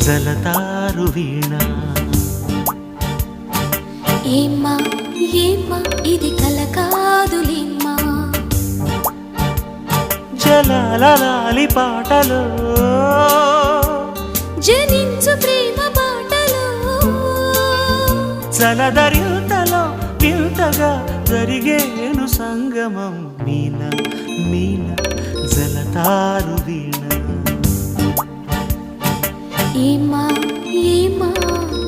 జలతారు వీణ ఏమ్మా ఏమ్మా ఇది కల కాదులేమ్మా జలాలి పాటలో జనించు ప్రేమ పాటలో జలధరింతలో వింతగా జరిగేను సంగమం మీన మీన జలతారు వీణ ఏమ్మా ఏమ్మా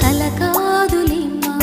కల కాదులేమ్మా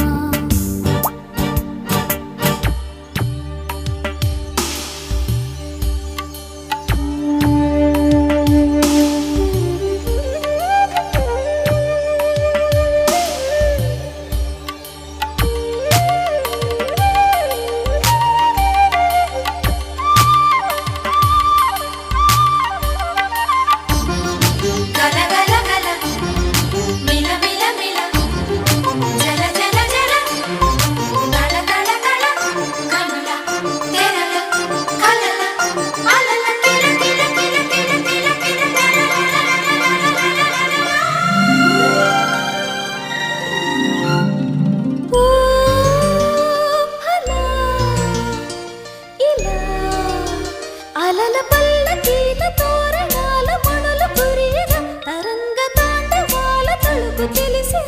అలల పల్లకీల తోరణాల మణులు కురియగా తరంగ తాండవాల తలుపు తెలిసి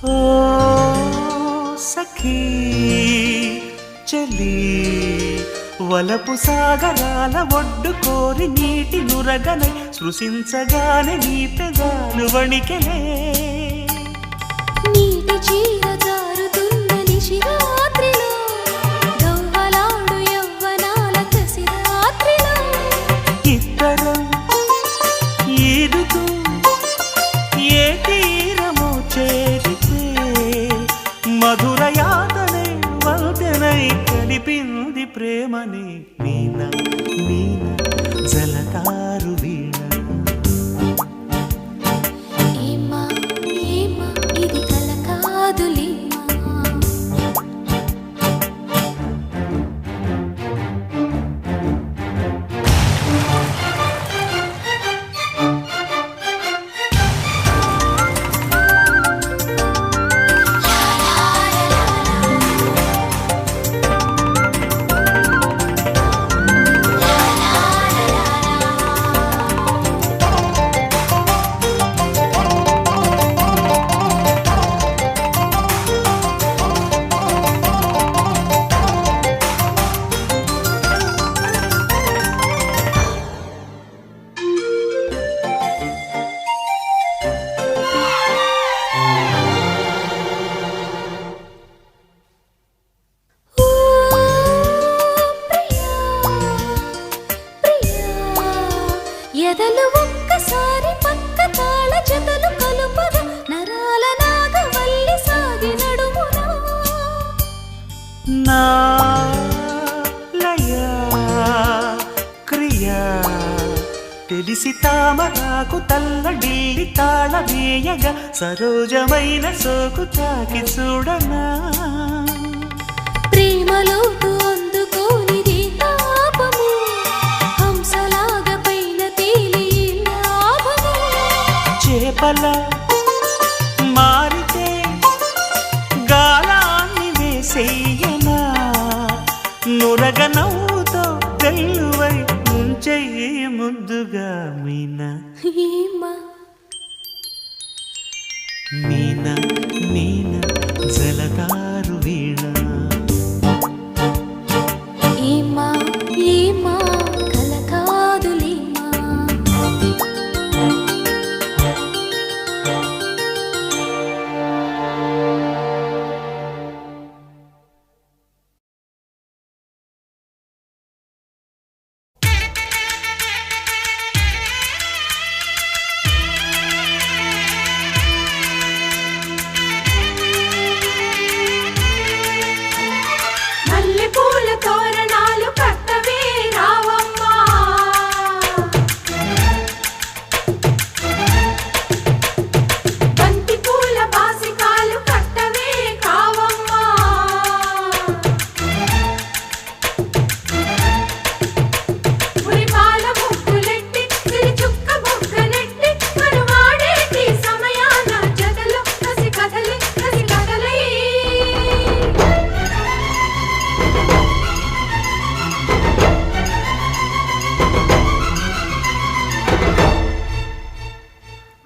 ఓ సఖీ చలి వలపు సాగరాల ఒడ్డు కోరి నీటి నురగనై స్పృశించగానే నీ పెదాలు వణికెలే నీటి చీర జారుతున్న నిశిరాత్రిలో గవ్వలాడు యవ్వనాల కసిరాత్రిలో ఇద్దరం ఈదుతూ ఏ తీరము చేరితే మధుర యాతనే వంతెనై కలిపింది ప్రేమని మీన మీన జలతారు వీణ ఏమ్మా ఏమ్మా ఇది కల కాదులేమ్మా ఎదలు ఒక్కసారి పక్క తాళ జతలు కలుపగా నరాల నాగవల్లి సాగి నడుమునా నా లయ క్రియా తెలిసి తామరాకు తల్లడిల్లి తాళమేయగా సరోజమైన సోకు తాకి చూడనా ప్రేమలోతు అందుకోనిది తాపము హంసలాగ పైన తేలి లాభము చేపల మారితే గాలాన్ని వేసేయనా నురగ నవ్వుతో తెల్లువై ముంచెయ్యి ముద్దుగా మీన ఏమ్మా మీన మీన జలతారు వీణ ఏమ్మా ఏమ్మా కల కాదులేమ్మా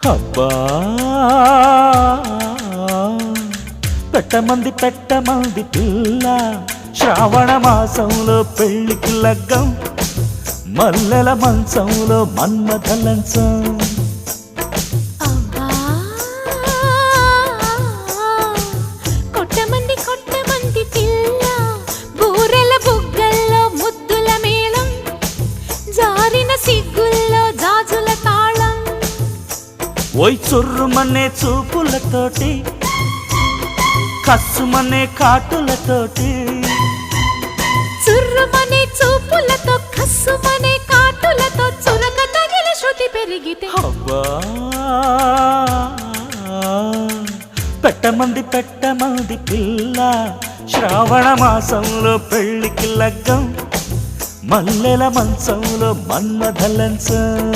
అబ్బా పెట్టమంది పిల్ల శ్రావణ మాసంలో పెళ్లికి లగ్గం మల్లెల మంచంలో మన్మథ లంచం అబ్బా కొట్టమంది పిల్ల బూరెల బుగ్గల్లో ముద్దుల మేళం జారిన సిగ్గుల్లో జాజుల తాళం ఓయ్ చుర్రుమనే చూపులతోటి కస్సుమనే కాటులతోటి చుర్రుమనే చూపులతో కస్సుమనే కాటులతో చురక తగిన శృతి పెరిగితే అబ్బా పెట్టమంది పిల్ల శ్రావణ మాసంలో పెళ్లికి లగ్గం మల్లెల మంచంలో మన్మథ లంచం